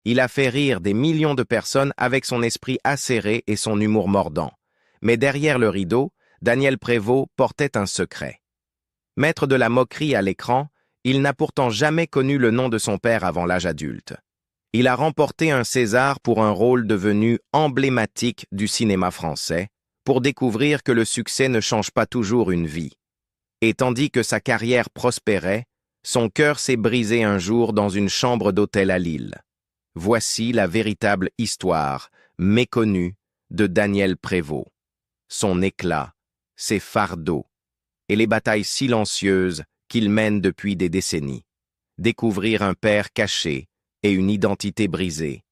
Il a fait rire des millions de personnes avec son esprit acéré et son humour mordant. Mais derrière le rideau, Daniel Prévost portait un secret. Maître de la moquerie à l'écran, il n'a pourtant jamais connu le nom de son père avant l'âge adulte. Il a remporté un César pour un rôle devenu emblématique du cinéma français, pour découvrir que le succès ne change pas toujours une vie. Et tandis que sa carrière prospérait, son cœur s'est brisé un jour dans une chambre d'hôtel à Lille. Voici la véritable histoire, méconnue, de Daniel Prévost. Son éclat, ses fardeaux, et les batailles silencieuses qu'il mène depuis des décennies. Découvrir un père caché et une identité brisée.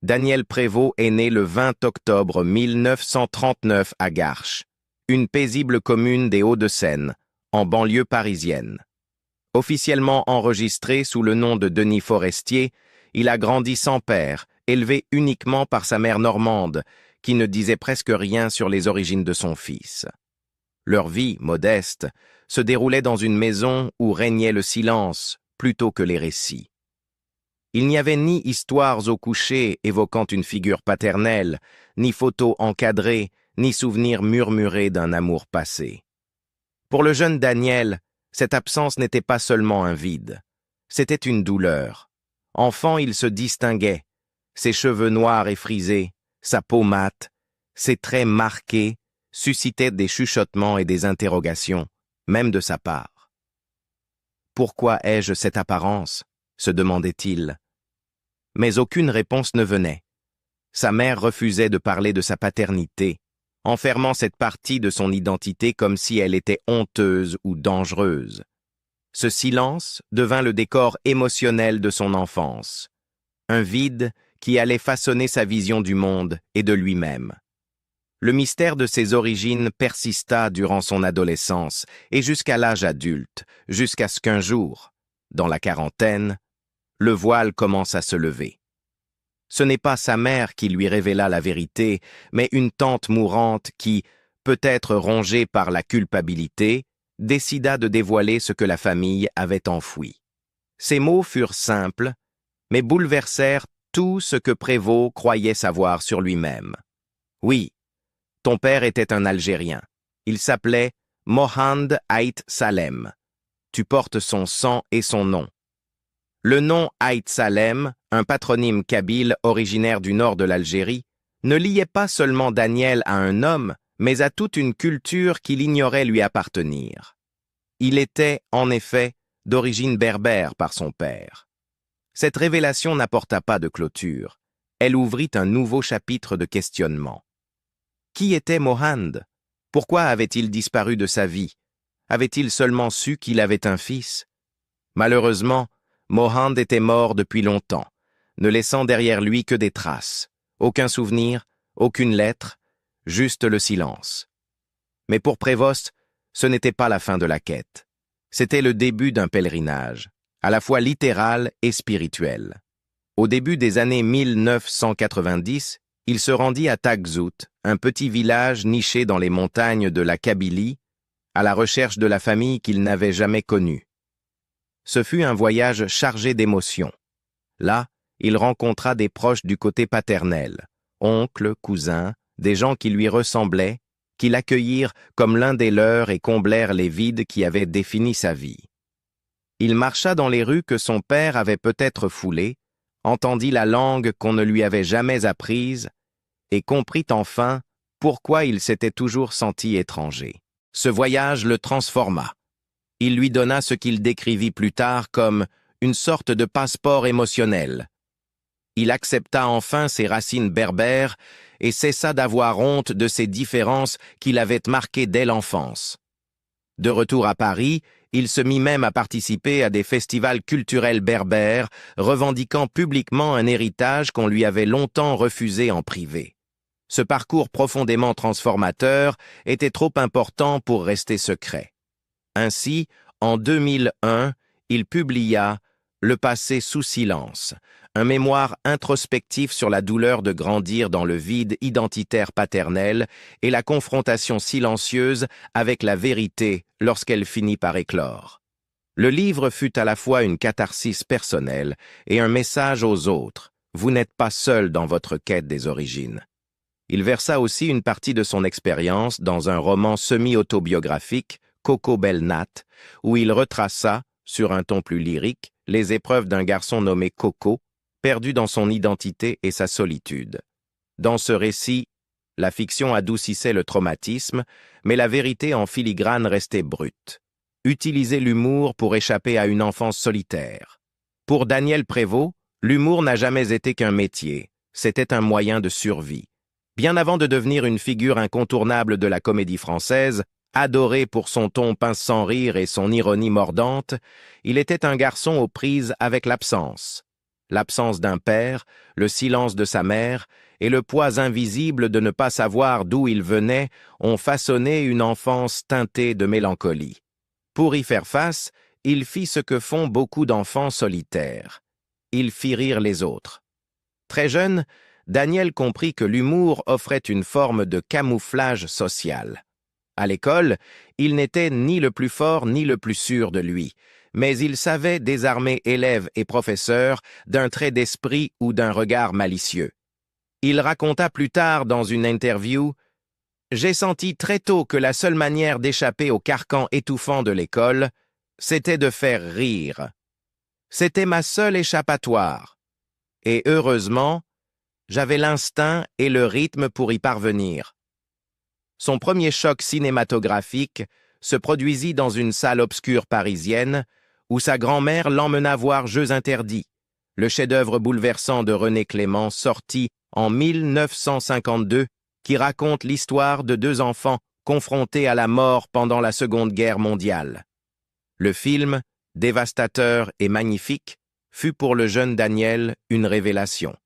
Daniel Prévost est né le 20 octobre 1939 à Garches, une paisible commune des Hauts-de-Seine, en banlieue parisienne. Officiellement enregistré sous le nom de Denis Forestier, il a grandi sans père, élevé uniquement par sa mère normande, qui ne disait presque rien sur les origines de son fils. Leur vie, modeste, se déroulait dans une maison où régnait le silence plutôt que les récits. Il n'y avait ni histoires au coucher évoquant une figure paternelle, ni photos encadrées, ni souvenirs murmurés d'un amour passé. Pour le jeune Daniel, cette absence n'était pas seulement un vide, c'était une douleur. Enfant, il se distinguait, ses cheveux noirs et frisés, sa peau mate, ses traits marqués suscitaient des chuchotements et des interrogations, même de sa part. « Pourquoi ai-je cette apparence ?» se demandait-il. Mais aucune réponse ne venait. Sa mère refusait de parler de sa paternité, enfermant cette partie de son identité comme si elle était honteuse ou dangereuse. Ce silence devint le décor émotionnel de son enfance, un vide qui allait façonner sa vision du monde et de lui-même. Le mystère de ses origines persista durant son adolescence et jusqu'à l'âge adulte, jusqu'à ce qu'un jour, dans la quarantaine, le voile commence à se lever. Ce n'est pas sa mère qui lui révéla la vérité, mais une tante mourante qui, peut-être rongée par la culpabilité, décida de dévoiler ce que la famille avait enfoui. Ces mots furent simples, mais bouleversèrent tout ce que Prévost croyait savoir sur lui-même. Oui, ton père était un Algérien. Il s'appelait Mohand Ait Salem. Tu portes son sang et son nom. Le nom Ait Salem, un patronyme kabyle originaire du nord de l'Algérie, ne liait pas seulement Daniel à un homme, mais à toute une culture qu'il ignorait lui appartenir. Il était, en effet, d'origine berbère par son père. Cette révélation n'apporta pas de clôture. Elle ouvrit un nouveau chapitre de questionnement. Qui était Mohand? Pourquoi avait-il disparu de sa vie? Avait-il seulement su qu'il avait un fils? Malheureusement, Mohand était mort depuis longtemps, ne laissant derrière lui que des traces. Aucun souvenir, aucune lettre, juste le silence. Mais pour Prévost, ce n'était pas la fin de la quête. C'était le début d'un pèlerinage, à la fois littéral et spirituel. Au début des années 1990, il se rendit à Tagzout, un petit village niché dans les montagnes de la Kabylie, à la recherche de la famille qu'il n'avait jamais connue. Ce fut un voyage chargé d'émotions. Là, il rencontra des proches du côté paternel, oncles, cousins, des gens qui lui ressemblaient, qui l'accueillirent comme l'un des leurs et comblèrent les vides qui avaient défini sa vie. Il marcha dans les rues que son père avait peut-être foulées, entendit la langue qu'on ne lui avait jamais apprise et comprit enfin pourquoi il s'était toujours senti étranger. Ce voyage le transforma. Il lui donna ce qu'il décrivit plus tard comme une sorte de passeport émotionnel. Il accepta enfin ses racines berbères et cessa d'avoir honte de ces différences qui l'avaient marqué dès l'enfance. De retour à Paris, il se mit même à participer à des festivals culturels berbères, revendiquant publiquement un héritage qu'on lui avait longtemps refusé en privé. Ce parcours profondément transformateur était trop important pour rester secret. Ainsi, en 2001, il publia « Le passé sous silence », un mémoire introspectif sur la douleur de grandir dans le vide identitaire paternel et la confrontation silencieuse avec la vérité lorsqu'elle finit par éclore. Le livre fut à la fois une catharsis personnelle et un message aux autres, Vous n'êtes pas seul dans votre quête des origines. Il versa aussi une partie de son expérience dans un roman semi-autobiographique, Coco Belnat, où il retraça, sur un ton plus lyrique, les épreuves d'un garçon nommé Coco, perdu dans son identité et sa solitude. Dans ce récit, la fiction adoucissait le traumatisme, mais la vérité en filigrane restait brute. Utiliser l'humour pour échapper à une enfance solitaire. Pour Daniel Prévost, l'humour n'a jamais été qu'un métier, c'était un moyen de survie. Bien avant de devenir une figure incontournable de la comédie française, adoré pour son ton pince sans rire et son ironie mordante, il était un garçon aux prises avec l'absence. L'absence d'un père, le silence de sa mère et le poids invisible de ne pas savoir d'où il venait ont façonné une enfance teintée de mélancolie. Pour y faire face, il fit ce que font beaucoup d'enfants solitaires. Il fit rire les autres. Très jeune, Daniel comprit que l'humour offrait une forme de camouflage social. À l'école, il n'était ni le plus fort ni le plus sûr de lui, mais il savait désarmer élèves et professeurs d'un trait d'esprit ou d'un regard malicieux. Il raconta plus tard dans une interview « J'ai senti très tôt que la seule manière d'échapper au carcan étouffant de l'école, c'était de faire rire. C'était ma seule échappatoire. Et heureusement, j'avais l'instinct et le rythme pour y parvenir. » Son premier choc cinématographique se produisit dans une salle obscure parisienne où sa grand-mère l'emmena voir Jeux interdits, le chef-d'œuvre bouleversant de René Clément sorti en 1952 qui raconte l'histoire de deux enfants confrontés à la mort pendant la Seconde Guerre mondiale. Le film, dévastateur et magnifique, fut pour le jeune Daniel une révélation.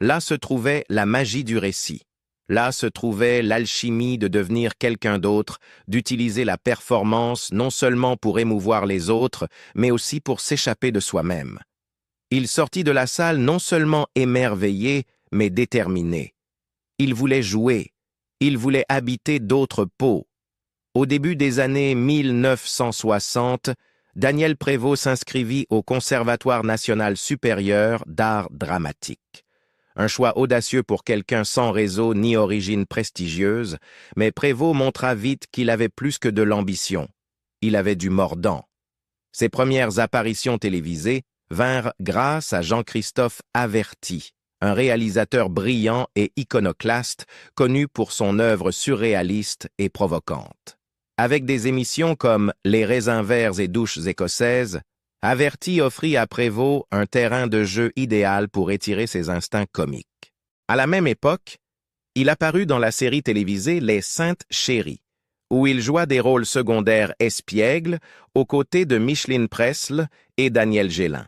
Là se trouvait la magie du récit. Là se trouvait l'alchimie de devenir quelqu'un d'autre, d'utiliser la performance non seulement pour émouvoir les autres, mais aussi pour s'échapper de soi-même. Il sortit de la salle non seulement émerveillé, mais déterminé. Il voulait jouer, il voulait habiter d'autres peaux. Au début des années 1960, Daniel Prévost s'inscrivit au Conservatoire national supérieur d'art dramatique. Un choix audacieux pour quelqu'un sans réseau ni origine prestigieuse, mais Prévost montra vite qu'il avait plus que de l'ambition. Il avait du mordant. Ses premières apparitions télévisées vinrent grâce à Jean-Christophe Averty, un réalisateur brillant et iconoclaste, connu pour son œuvre surréaliste et provocante. Avec des émissions comme Les raisins verts et douches écossaises, Averty offrit à Prévost un terrain de jeu idéal pour étirer ses instincts comiques. À la même époque, il apparut dans la série télévisée Les Saintes Chéries, où il joua des rôles secondaires espiègles aux côtés de Micheline Pressle et Daniel Gélin.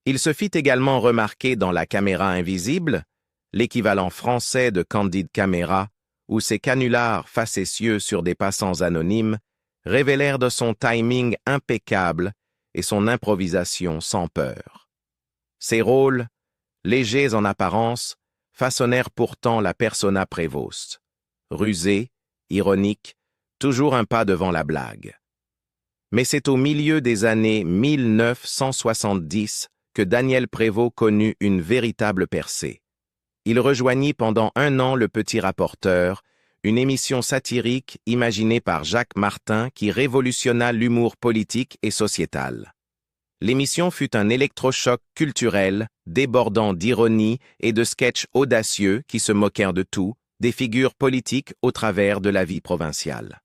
Il se fit également remarquer dans La caméra invisible, l'équivalent français de Candide Caméra, où ses canulars facétieux sur des passants anonymes révélèrent de son timing impeccable et son improvisation sans peur. Ces rôles, légers en apparence, façonnèrent pourtant la persona Prévost. Rusé, ironique, toujours un pas devant la blague. Mais c'est au milieu des années 1970 que Daniel Prévost connut une véritable percée. Il rejoignit pendant 1 an Le Petit Rapporteur, une émission satirique imaginée par Jacques Martin qui révolutionna l'humour politique et sociétal. L'émission fut un électrochoc culturel, débordant d'ironie et de sketchs audacieux qui se moquèrent de tout, des figures politiques au travers de la vie provinciale.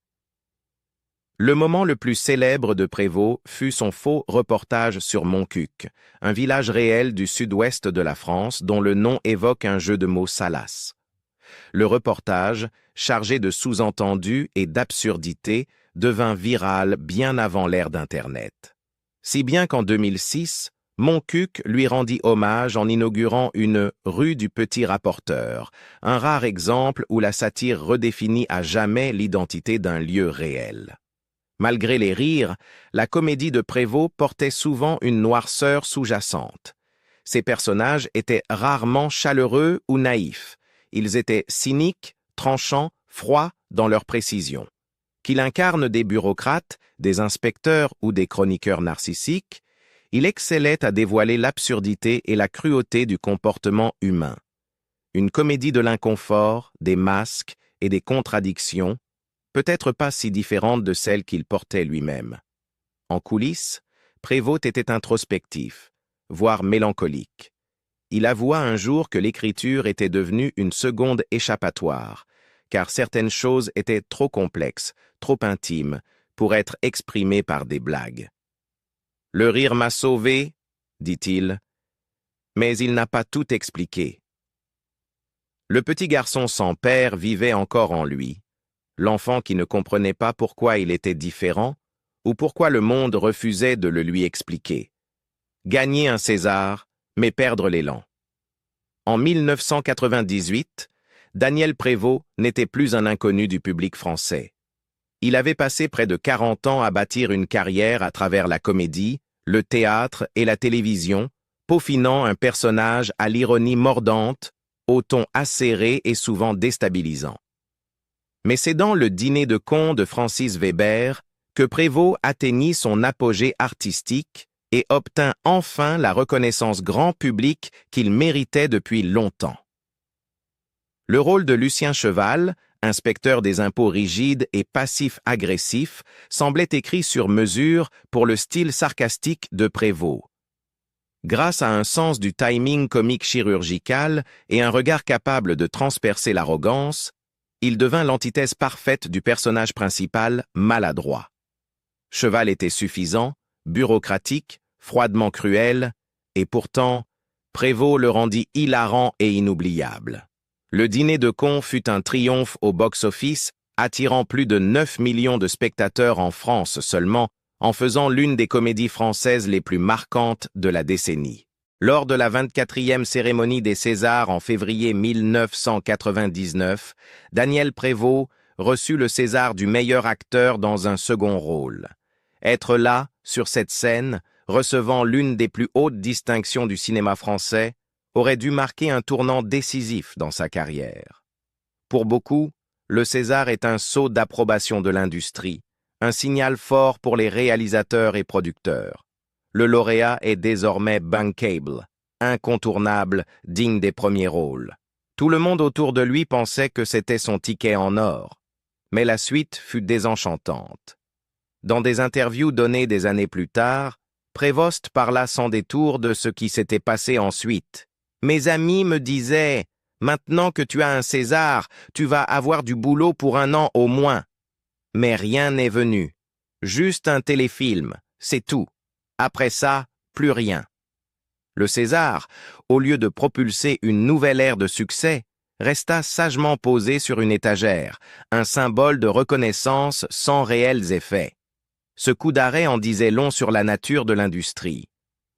Le moment le plus célèbre de Prévost fut son faux reportage sur Montcuq, un village réel du sud-ouest de la France dont le nom évoque un jeu de mots salace. Le reportage, chargé de sous-entendus et d'absurdités, devint viral bien avant l'ère d'Internet. Si bien qu'en 2006, Montcuq lui rendit hommage en inaugurant une rue du Petit Rapporteur, un rare exemple où la satire redéfinit à jamais l'identité d'un lieu réel. Malgré les rires, la comédie de Prévost portait souvent une noirceur sous-jacente. Ses personnages étaient rarement chaleureux ou naïfs. Ils étaient cyniques, tranchants, froids dans leur précision. Qu'il incarne des bureaucrates, des inspecteurs ou des chroniqueurs narcissiques, Il excellait à dévoiler l'absurdité et la cruauté du comportement humain. Une comédie de l'inconfort, des masques et des contradictions, peut-être pas si différente de celle qu'il portait lui-même. En coulisses, Prévost était introspectif, voire mélancolique. Il avoua un jour que l'écriture était devenue une seconde échappatoire, car certaines choses étaient trop complexes, trop intimes, pour être exprimées par des blagues. « Le rire m'a sauvé, dit-il, mais il n'a pas tout expliqué. » Le petit garçon sans père vivait encore en lui, l'enfant qui ne comprenait pas pourquoi il était différent ou pourquoi le monde refusait de le lui expliquer. Gagner un César, mais perdre l'élan. En 1998, Daniel Prévost n'était plus un inconnu du public français. Il avait passé près de 40 ans à bâtir une carrière à travers la comédie, le théâtre et la télévision, peaufinant un personnage à l'ironie mordante, au ton acéré et souvent déstabilisant. Mais c'est dans Le Dîner de cons de Francis Weber que Prévost atteignit son apogée artistique et obtint enfin la reconnaissance grand public qu'il méritait depuis longtemps. Le rôle de Lucien Cheval, inspecteur des impôts rigide et passif-agressif, semblait écrit sur mesure pour le style sarcastique de Prévost. Grâce à un sens du timing comique chirurgical et un regard capable de transpercer l'arrogance, il devint l'antithèse parfaite du personnage principal maladroit. Cheval était suffisant, bureaucratique, froidement cruel, et pourtant, Prévost le rendit hilarant et inoubliable. Le Dîner de cons fut un triomphe au box-office, attirant plus de 9 millions de spectateurs en France seulement, en faisant l'une des comédies françaises les plus marquantes de la décennie. Lors de la 24e cérémonie des Césars en février 1999, Daniel Prévost reçut le César du meilleur acteur dans un second rôle. Être là, sur cette scène, recevant l'une des plus hautes distinctions du cinéma français, aurait dû marquer un tournant décisif dans sa carrière. Pour beaucoup, le César est un sceau d'approbation de l'industrie, un signal fort pour les réalisateurs et producteurs. Le lauréat est désormais bankable, incontournable, digne des premiers rôles. Tout le monde autour de lui pensait que c'était son ticket en or, mais la suite fut désenchantante. Dans des interviews données des années plus tard, Prévost parla sans détour de ce qui s'était passé ensuite. « Mes amis me disaient, maintenant que tu as un César, tu vas avoir du boulot pour 1 an au moins. » Mais rien n'est venu. Juste un téléfilm, c'est tout. Après ça, plus rien. Le César, au lieu de propulser une nouvelle ère de succès, resta sagement posé sur une étagère, un symbole de reconnaissance sans réels effets. Ce coup d'arrêt en disait long sur la nature de l'industrie.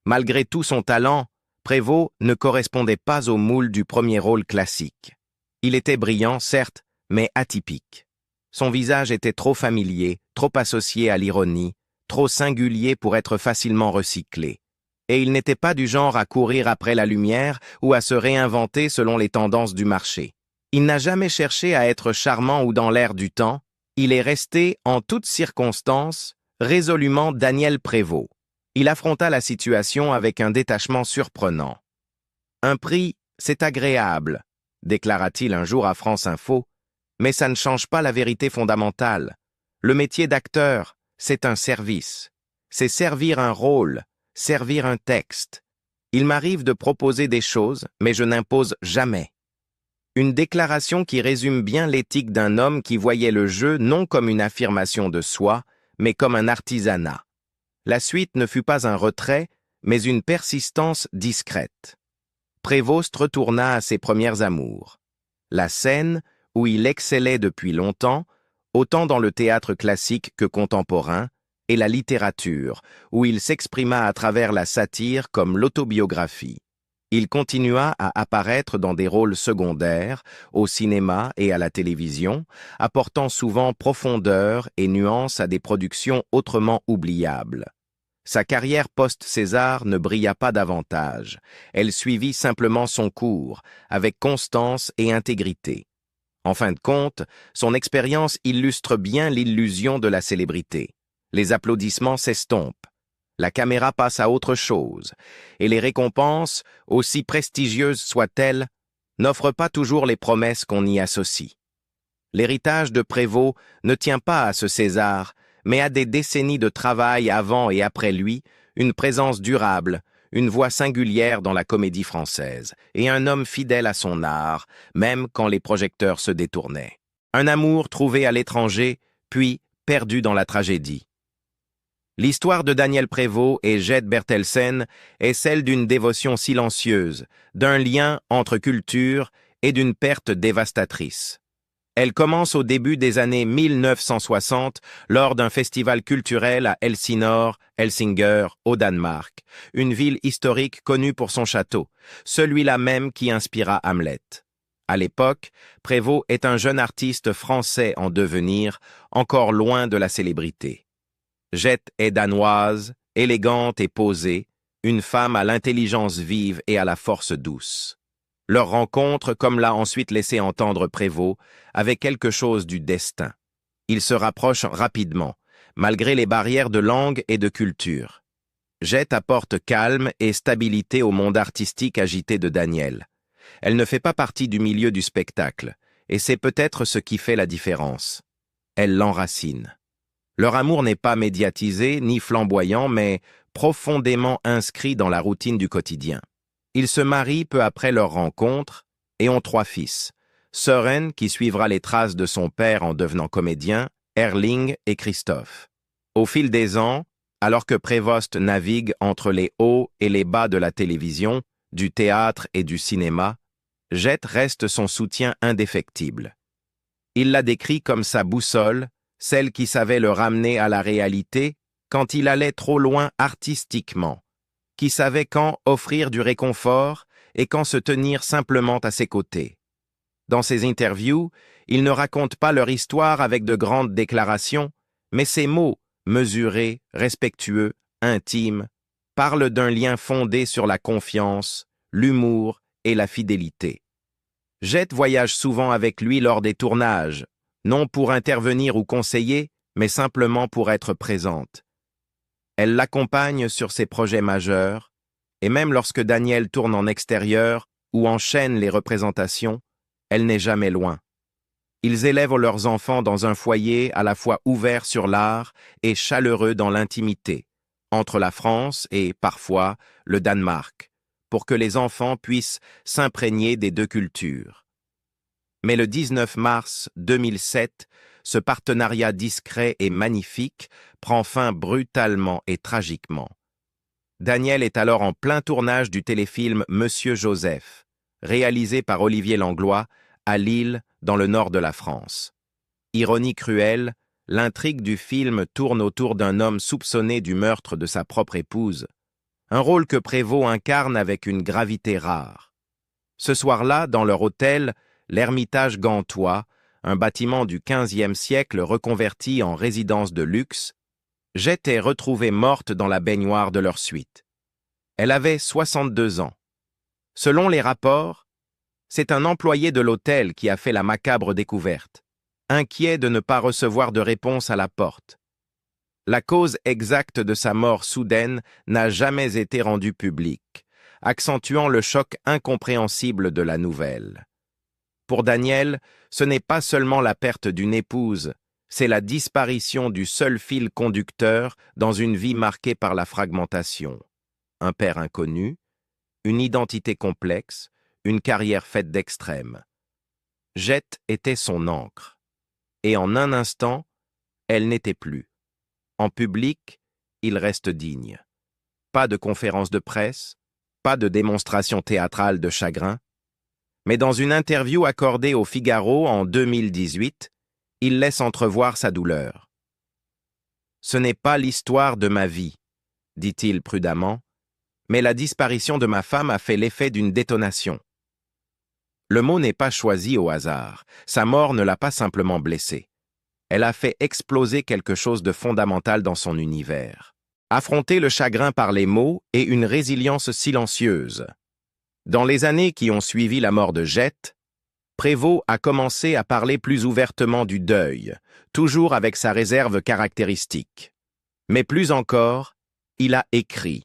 Malgré tout son talent, Prévost ne correspondait pas au moule du premier rôle classique. Il était brillant, certes, mais atypique. Son visage était trop familier, trop associé à l'ironie, trop singulier pour être facilement recyclé. Et il n'était pas du genre à courir après la lumière ou à se réinventer selon les tendances du marché. Il n'a jamais cherché à être charmant ou dans l'air du temps, il est resté, en toutes circonstances, résolument Daniel Prévost. Il affronta la situation avec un détachement surprenant. « Un prix, c'est agréable », déclara-t-il un jour à France Info, mais ça ne change pas la vérité fondamentale. Le métier d'acteur, c'est un service. C'est servir un rôle, servir un texte. Il m'arrive de proposer des choses, mais je n'impose jamais. Une déclaration qui résume bien l'éthique d'un homme qui voyait le jeu non comme une affirmation de soi, mais comme un artisanat. La suite ne fut pas un retrait, mais une persistance discrète. Prévost retourna à ses premières amours. La scène, où il excellait depuis longtemps, autant dans le théâtre classique que contemporain, et la littérature, où il s'exprima à travers la satire comme l'autobiographie. Il continua à apparaître dans des rôles secondaires, au cinéma et à la télévision, apportant souvent profondeur et nuance à des productions autrement oubliables. Sa carrière post-César ne brilla pas davantage. Elle suivit simplement son cours, avec constance et intégrité. En fin de compte, son expérience illustre bien l'illusion de la célébrité. Les applaudissements s'estompent. La caméra passe à autre chose, et les récompenses, aussi prestigieuses soient-elles, n'offrent pas toujours les promesses qu'on y associe. L'héritage de Prévost ne tient pas à ce César, mais à des décennies de travail avant et après lui, une présence durable, une voix singulière dans la comédie française, et un homme fidèle à son art, même quand les projecteurs se détournaient. Un amour trouvé à l'étranger, puis perdu dans la tragédie. L'histoire de Daniel Prévost et Jette Bertelsen est celle d'une dévotion silencieuse, d'un lien entre cultures et d'une perte dévastatrice. Elle commence au début des années 1960 lors d'un festival culturel à Elsinore, Helsinger, au Danemark, une ville historique connue pour son château, celui-là même qui inspira Hamlet. À l'époque, Prévost est un jeune artiste français en devenir, encore loin de la célébrité. Jette est danoise, élégante et posée, une femme à l'intelligence vive et à la force douce. Leur rencontre, comme l'a ensuite laissé entendre Prévost, avait quelque chose du destin. Ils se rapprochent rapidement, malgré les barrières de langue et de culture. Jette apporte calme et stabilité au monde artistique agité de Daniel. Elle ne fait pas partie du milieu du spectacle, et c'est peut-être ce qui fait la différence. Elle l'enracine. Leur amour n'est pas médiatisé ni flamboyant, mais profondément inscrit dans la routine du quotidien. Ils se marient peu après leur rencontre et ont 3 fils. Søren, qui suivra les traces de son père en devenant comédien, Erling et Christophe. Au fil des ans, alors que Prévost navigue entre les hauts et les bas de la télévision, du théâtre et du cinéma, Jette reste son soutien indéfectible. Il la décrit comme sa boussole, celle qui savait le ramener à la réalité quand il allait trop loin artistiquement, qui savait quand offrir du réconfort et quand se tenir simplement à ses côtés. Dans ses interviews, il ne raconte pas leur histoire avec de grandes déclarations, mais ses mots, mesurés, respectueux, intimes, parlent d'un lien fondé sur la confiance, l'humour et la fidélité. Jette voyage souvent avec lui lors des tournages, non pour intervenir ou conseiller, mais simplement pour être présente. Elle l'accompagne sur ses projets majeurs, et même lorsque Daniel tourne en extérieur ou enchaîne les représentations, elle n'est jamais loin. Ils élèvent leurs enfants dans un foyer à la fois ouvert sur l'art et chaleureux dans l'intimité, entre la France et, parfois, le Danemark, pour que les enfants puissent s'imprégner des 2 cultures. Mais le 19 mars 2007, ce partenariat discret et magnifique prend fin brutalement et tragiquement. Daniel est alors en plein tournage du téléfilm Monsieur Joseph, réalisé par Olivier Langlois, à Lille, dans le nord de la France. Ironie cruelle, l'intrigue du film tourne autour d'un homme soupçonné du meurtre de sa propre épouse, un rôle que Prévost incarne avec une gravité rare. Ce soir-là, dans leur hôtel, l'Ermitage Gantois, un bâtiment du XVe siècle reconverti en résidence de luxe, Jette est retrouvée morte dans la baignoire de leur suite. Elle avait 62 ans. Selon les rapports, c'est un employé de l'hôtel qui a fait la macabre découverte, inquiet de ne pas recevoir de réponse à la porte. La cause exacte de sa mort soudaine n'a jamais été rendue publique, accentuant le choc incompréhensible de la nouvelle. Pour Daniel, ce n'est pas seulement la perte d'une épouse, c'est la disparition du seul fil conducteur dans une vie marquée par la fragmentation. Un père inconnu, une identité complexe, une carrière faite d'extrêmes. Jette était son encre. Et en un instant, elle n'était plus. En public, il reste digne. Pas de conférence de presse, pas de démonstration théâtrale de chagrin, mais dans une interview accordée au Figaro en 2018, il laisse entrevoir sa douleur. « Ce n'est pas l'histoire de ma vie, dit-il prudemment, mais la disparition de ma femme a fait l'effet d'une détonation. Le mot n'est pas choisi au hasard, sa mort ne l'a pas simplement blessé. Elle a fait exploser quelque chose de fondamental dans son univers. Affronter le chagrin par les mots et une résilience silencieuse. Dans les années qui ont suivi la mort de Jette, Prévost a commencé à parler plus ouvertement du deuil, toujours avec sa réserve caractéristique. Mais plus encore, il a écrit.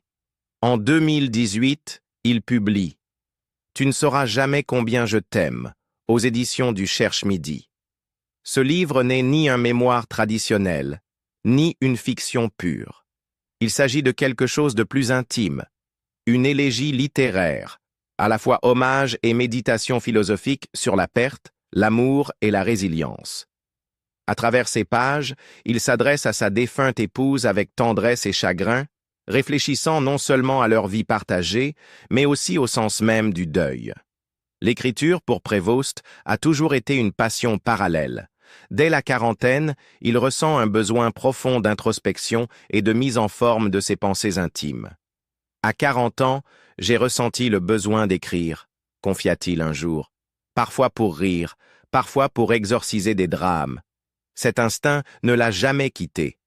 En 2018, il publie « Tu ne sauras jamais combien je t'aime » aux éditions du Cherche-Midi. Ce livre n'est ni un mémoire traditionnel, ni une fiction pure. Il s'agit de quelque chose de plus intime, une élégie littéraire, à la fois hommage et méditation philosophique sur la perte, l'amour et la résilience. À travers ces pages, il s'adresse à sa défunte épouse avec tendresse et chagrin, réfléchissant non seulement à leur vie partagée, mais aussi au sens même du deuil. L'écriture, pour Prévost, a toujours été une passion parallèle. Dès la quarantaine, il ressent un besoin profond d'introspection et de mise en forme de ses pensées intimes. « À 40 ans, j'ai ressenti le besoin d'écrire », confia-t-il un jour, parfois pour rire, parfois pour exorciser des drames. Cet instinct ne l'a jamais quitté.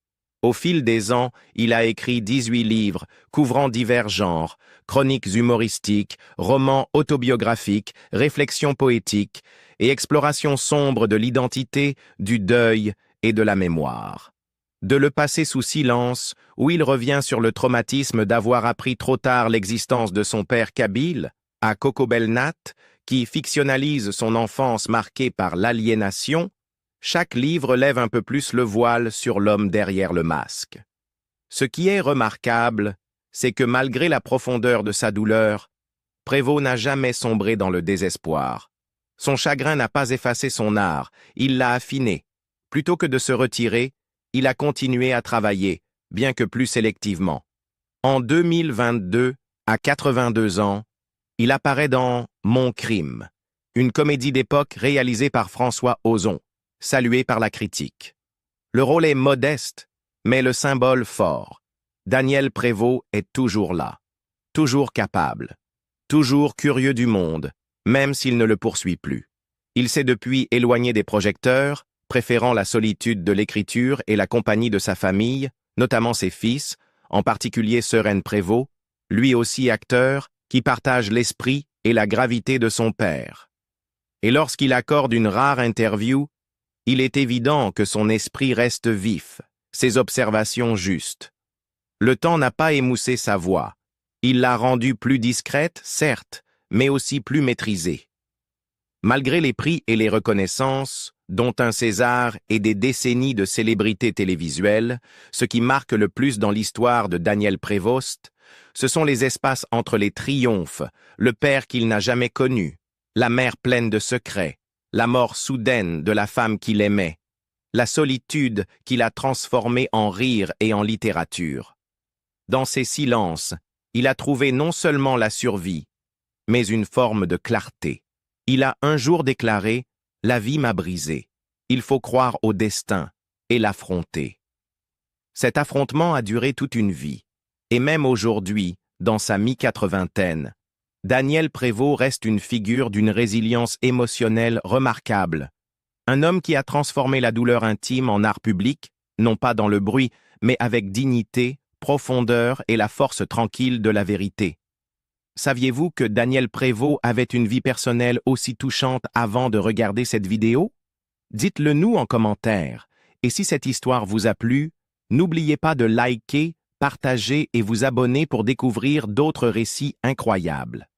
Au fil des ans, il a écrit 18 livres, couvrant divers genres, chroniques humoristiques, romans autobiographiques, réflexions poétiques et explorations sombres de l'identité, du deuil et de la mémoire. De le passer sous silence, où il revient sur le traumatisme d'avoir appris trop tard l'existence de son père kabyle, à Cocobelnat, qui fictionnalise son enfance marquée par l'aliénation, chaque livre lève un peu plus le voile sur l'homme derrière le masque. Ce qui est remarquable, c'est que malgré la profondeur de sa douleur, Prévost n'a jamais sombré dans le désespoir. Son chagrin n'a pas effacé son art, il l'a affiné. Plutôt que de se retirer, il a continué à travailler, bien que plus sélectivement. En 2022, à 82 ans, il apparaît dans Mon crime, une comédie d'époque réalisée par François Ozon, saluée par la critique. Le rôle est modeste, mais le symbole fort. Daniel Prévost est toujours là, toujours capable, toujours curieux du monde, même s'il ne le poursuit plus. Il s'est depuis éloigné des projecteurs, préférant la solitude de l'écriture et la compagnie de sa famille, notamment ses fils, en particulier Sereine Prévost, lui aussi acteur, qui partage l'esprit et la gravité de son père. Et lorsqu'il accorde une rare interview, il est évident que son esprit reste vif, ses observations justes. Le temps n'a pas émoussé sa voix. Il l'a rendue plus discrète, certes, mais aussi plus maîtrisée. Malgré les prix et les reconnaissances, dont un César et des décennies de célébrités télévisuelles, ce qui marque le plus dans l'histoire de Daniel Prévost, ce sont les espaces entre les triomphes, le père qu'il n'a jamais connu, la mère pleine de secrets, la mort soudaine de la femme qu'il aimait, la solitude qu'il a transformée en rire et en littérature. Dans ces silences, il a trouvé non seulement la survie, mais une forme de clarté. Il a un jour déclaré « La vie m'a brisé. Il faut croire au destin et l'affronter ». Cet affrontement a duré toute une vie. Et même aujourd'hui, dans sa mi-quatre-vingtaine, Daniel Prévost reste une figure d'une résilience émotionnelle remarquable. Un homme qui a transformé la douleur intime en art public, non pas dans le bruit, mais avec dignité, profondeur et la force tranquille de la vérité. Saviez-vous que Daniel Prévost avait une vie personnelle aussi touchante avant de regarder cette vidéo? Dites-le nous en commentaire. Et si cette histoire vous a plu, n'oubliez pas de liker, partager et vous abonner pour découvrir d'autres récits incroyables.